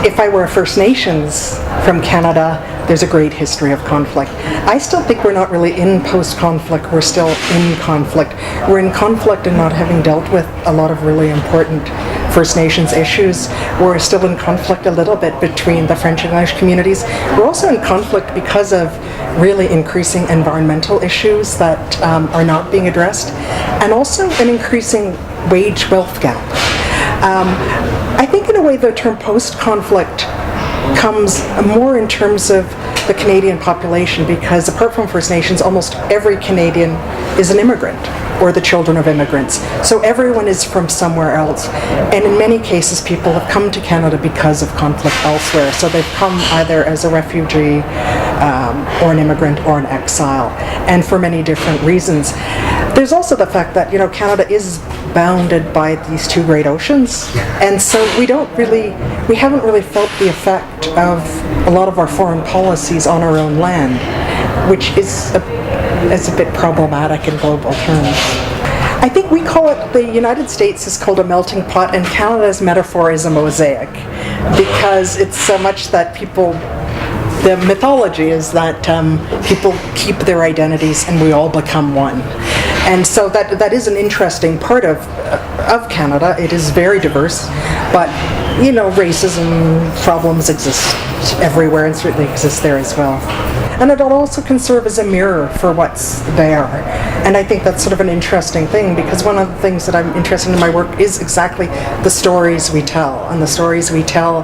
if I were First Nations from Canada, there's a great history of conflict. I still think we're not really in post-conflict, we're still in conflict. We're in conflict and not having dealt with a lot of really important First Nations issues. We're still in conflict a little bit between the French and English communities. We're also in conflict because of really increasing environmental issues that are not being addressed, and also an increasing wage-wealth gap. I think in a way the term post-conflict comes more in terms of the Canadian population, because apart from First Nations, almost every Canadian is an immigrant or the children of immigrants. So everyone is from somewhere else. And in many cases, people have come to Canada because of conflict elsewhere. So they've come either as a refugee or an immigrant or an exile, and for many different reasons. There's also the fact that, Canada is bounded by these two great oceans, and so we haven't really felt the effect of a lot of our foreign policies on our own land, which is a bit problematic in global terms. I think we call it, the United States is called a melting pot, and Canada's metaphor is a mosaic, because it's so much that the mythology is that people keep their identities and we all become one. And so that is an interesting part of Canada. It is very diverse, but racism problems exist everywhere and certainly exist there as well. And it also can serve as a mirror for what's there. And I think that's sort of an interesting thing, because one of the things that I'm interested in my work is exactly the stories we tell, and the stories we tell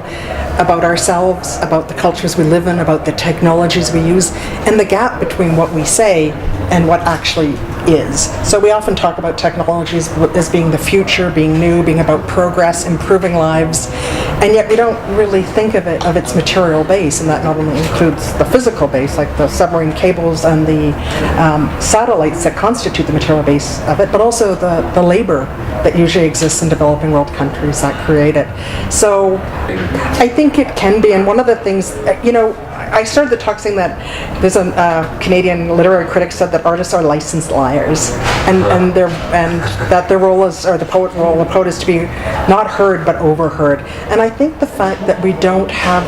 about ourselves, about the cultures we live in, about the technologies we use, and the gap between what we say and what actually is. So we often talk about technologies as being the future, being new, being about progress, improving lives, and yet we don't really think of its material base, and that not only includes the physical base, like the submarine cables and the satellites that constitute the material base of it, but also the labor that usually exists in developing world countries that create it. So I think it can be, and one of the things, I started the talk saying that there's a Canadian literary critic said that artists are licensed liars, and that their role is, or the poet is to be not heard but overheard. And I think the fact that we don't have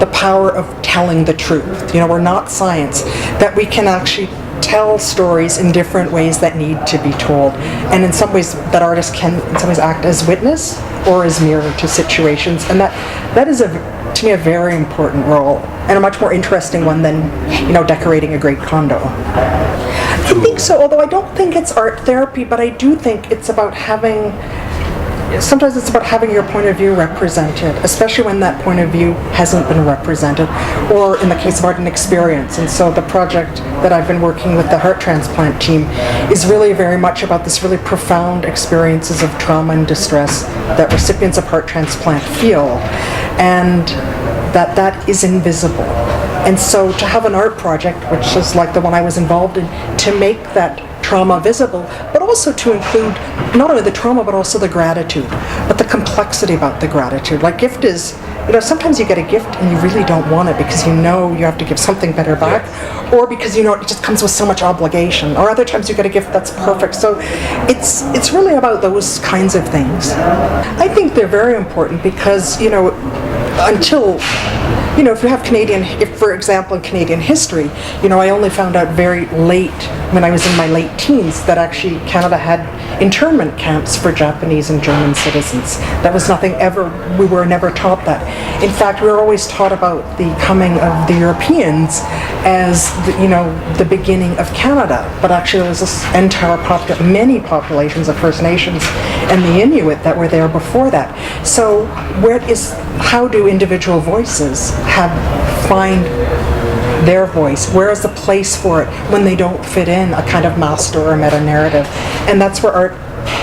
the power of telling the truth, we're not science, that we can actually tell stories in different ways that need to be told, and in some ways that artists can in some ways act as witness or as mirror to situations, and that is to me a very important role, and a much more interesting one than decorating a great condo. I think so, although I don't think it's art therapy, but I do think it's about sometimes it's about having your point of view represented, especially when that point of view hasn't been represented, or in the case of art, an experience. And so the project that I've been working with the heart transplant team is really very much about this really profound experiences of trauma and distress that recipients of heart transplant feel, and that is invisible. And so to have an art project, which is like the one I was involved in, to make that trauma visible, but also to include not only the trauma but also the gratitude, but the complexity about the gratitude. Like gift is, sometimes you get a gift and you really don't want it because you have to give something better back, or because it just comes with so much obligation, or other times you get a gift that's perfect. So it's really about those kinds of things. I think they're very important because, until, if you have for example, in Canadian history, I only found out very late, when I was in my late teens, that actually Canada had internment camps for Japanese and German citizens. That was we were never taught that. In fact, we were always taught about the coming of the Europeans as the beginning of Canada, but actually there was this entire many populations of First Nations and the Inuit that were there before that. So how do individual voices find their voice? Where is the place for it when they don't fit in a kind of master or meta-narrative? And that's where art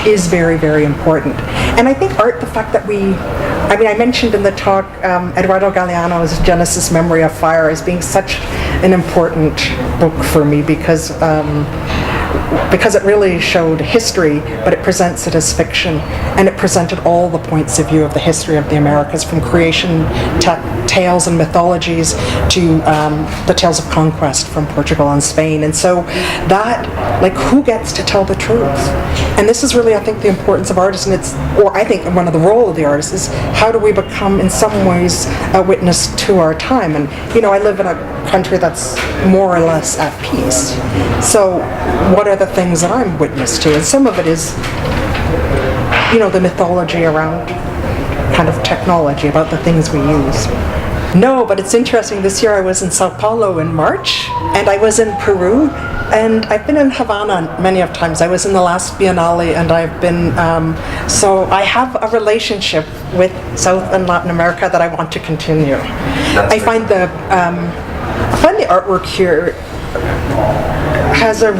is very, very important. And I think art, the fact that I mentioned in the talk Eduardo Galeano's Genesis Memory of Fire as being such an important book for me, because because it really showed history, but it presents it as fiction, and it presented all the points of view of the history of the Americas, from creation tales and mythologies to the tales of conquest from Portugal and Spain. And so that, like, who gets to tell the truth? And this is really, I think, the importance of artists, and I think one of the role of the artist is how do we become, in some ways, a witness to our time. And, I live in a country that's more or less at peace. So what are the things that I'm witness to? And some of it is, the mythology around kind of technology, about the things we use. No, but it's interesting. This year I was in Sao Paulo in March, and I was in Peru, and I've been in Habana many of times. I was in the last Bienal, and I've been, so I have a relationship with South and Latin America that I want to continue. I find the artwork here has a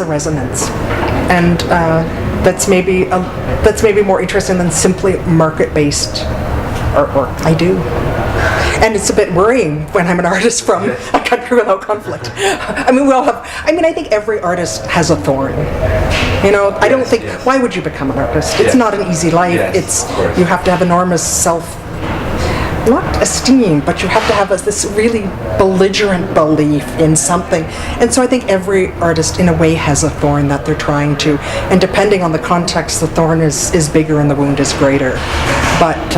resonance, and that's maybe more interesting than simply market-based artwork. I do. And it's a bit worrying when I'm an artist from a country without conflict. I think every artist has a thorn. I don't think, why would you become an artist? It's not an easy life. You have to have enormous not esteem, but you have to have this really belligerent belief in something. And so I think every artist, in a way, has a thorn that they're trying to, and depending on the context, the thorn is bigger and the wound is greater. But